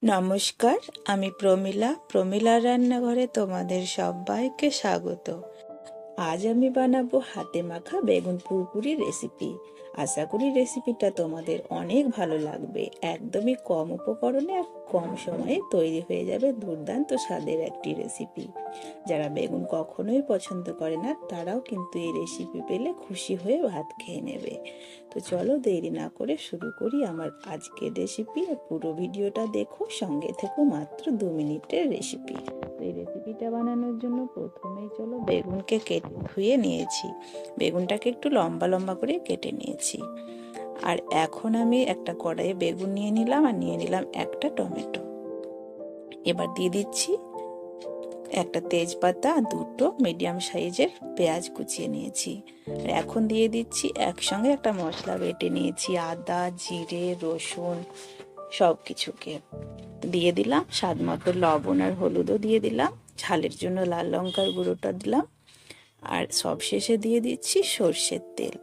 নমস্কার, আমি প্রমিলার রান্নাঘরে তোমাদের সবাইকে স্বাগত। আজ আমি বানাবো হাতে মাখা বেগুন পুরপুরি রেসিপি। আশা করি রেসিপিটা তোমাদের অনেক ভালো লাগবে। একদমই কম উপকরণে আর কম সময়ে তৈরি হয়ে যাবে দুর্দান্ত স্বাদের একটি রেসিপি। যারা বেগুন কখনোই পছন্দ করে না তারাও কিন্তু এই রেসিপি পেলে খুশি হয়ে ভাত খেয়ে নেবে। তো চলো দেরি না করে শুরু করি আমার আজকের রেসিপি। পুরো ভিডিওটা দেখো, সঙ্গে থেকো, মাত্র 2 মিনিটের রেসিপি। এই রেসিপিটা বানানোর জন্য প্রথমেই চলো বেগুনকে কেটে ধুয়ে নিয়েছি। বেগুনটাকে একটু লম্বা লম্বা করে কেটে নিয়েছি। আর এখন আমি একটা কড়াইয়ে বেগুন নিয়ে নিলাম আর নিয়ে নিলাম একটা টমেটো। এবার দিয়ে দিচ্ছি একটা তেজপাতা আর দুটো মিডিয়াম সাইজের পেঁয়াজ কুচিয়ে নিয়েছি। আর এখন দিয়ে দিচ্ছি একসঙ্গে একটা মশলা বেটে নিয়েছি, আদা, জিরে, রসুন সব কিছুকে দিয়ে দিলাম। স্বাদ মতো লবণ আর হলুদও দিয়ে দিলাম। ঝালের জন্য লাল লঙ্কার গুঁড়োটা দিলাম। আর সবশেষে দিয়ে দিচ্ছি সর্ষের তেল।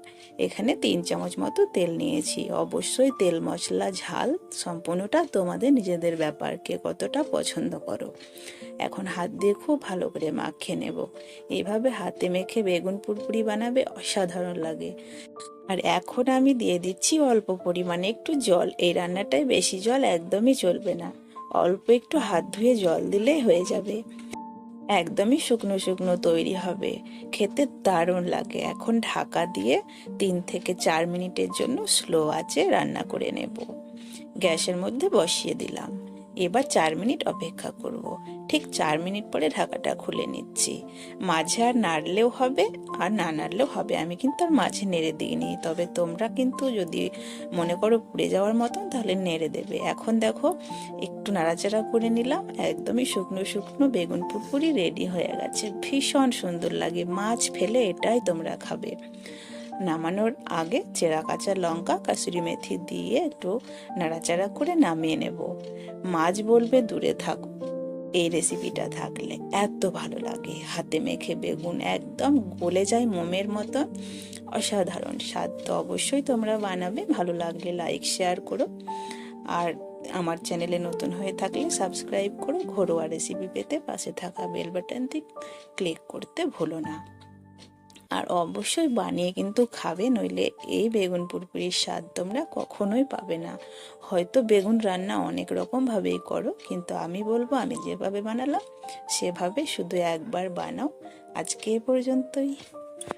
এখানে 3 চামচ মতো তেল নিয়েছি। অবশ্যই তেল, মশলা, ঝাল সম্পূর্ণটা তোমাদের নিজেদের ব্যাপার, কে কতটা পছন্দ করো। এখন হাত দিয়ে খুব ভালো করে মাখিয়ে নেব। এইভাবে হাতে মেখে বেগুন পুরপুরি বানাবে, অসাধারণ লাগে। আর এখন আমি দিয়ে দিচ্ছি অল্প পরিমাণে একটু জল। এই রান্নাটায় বেশি জল একদমই চলবে না, অল্প একটু হাত ধুয়ে জল দিলেই হয়ে যাবে। একদমই শুকনো শুকনো তৈরি হবে, খেতে দারুণ লাগে। এখন ঢাকা দিয়ে 3 থেকে 4 মিনিটের জন্য স্লো আঁচে রান্না করে নেব। গ্যাসের মধ্যে বসিয়ে দিলাম। এবার 4 মিনিট অপেক্ষা করব। ঠিক 4 মিনিট পরে ঢাকাটা খুলে নিচ্ছি। মাঝে আর নাড়লেও হবে আর না নাড়লেও হবে, আমি কিন্তু আর মাঝে নেড়ে দিইনি। তবে তোমরা কিন্তু যদি মনে করো পুড়ে যাওয়ার মতন তাহলে নেড়ে দেবে। এখন দেখো একটু নাড়াচাড়া করে নিলাম। একদমই শুকনো শুকনো বেগুন পুরপুরি রেডি হয়ে গেছে। ভীষণ সুন্দর লাগে, মাছ ফেলে এটাই তোমরা খাবে। নামানোর আগে চেরা কাঁচা লঙ্কা, কাসুরি মেথি দিয়ে একটু নাড়াচাড়া করে নামিয়ে নেব। মাছ বলবে দূরে থাকো, এই রেসিপিটা থাকলে এত ভালো লাগে। হাতে মেখে বেগুন একদম গলে যায় মোমের মতন, অসাধারণ স্বাদ। তো অবশ্যই তোমরা বানাবে। ভালো লাগলে লাইক, শেয়ার করো। আর আমার চ্যানেলে নতুন হয়ে থাকলে সাবস্ক্রাইব করো। ঘরোয়া রেসিপি পেতে পাশে থাকা বেল বাটনটি ক্লিক করতে ভুলো না। আর অবশ্যই বানিয়ে কিন্তু খাবে, নইলে এই বেগুন পুরপুরির স্বাদ তোমরা কখনোই পাবে না। হয়তো বেগুন রান্না অনেক রকমভাবেই করো, কিন্তু আমি বলবো আমি যেভাবে বানালাম সেভাবে শুধু একবার বানাও। আজকে এ পর্যন্তই।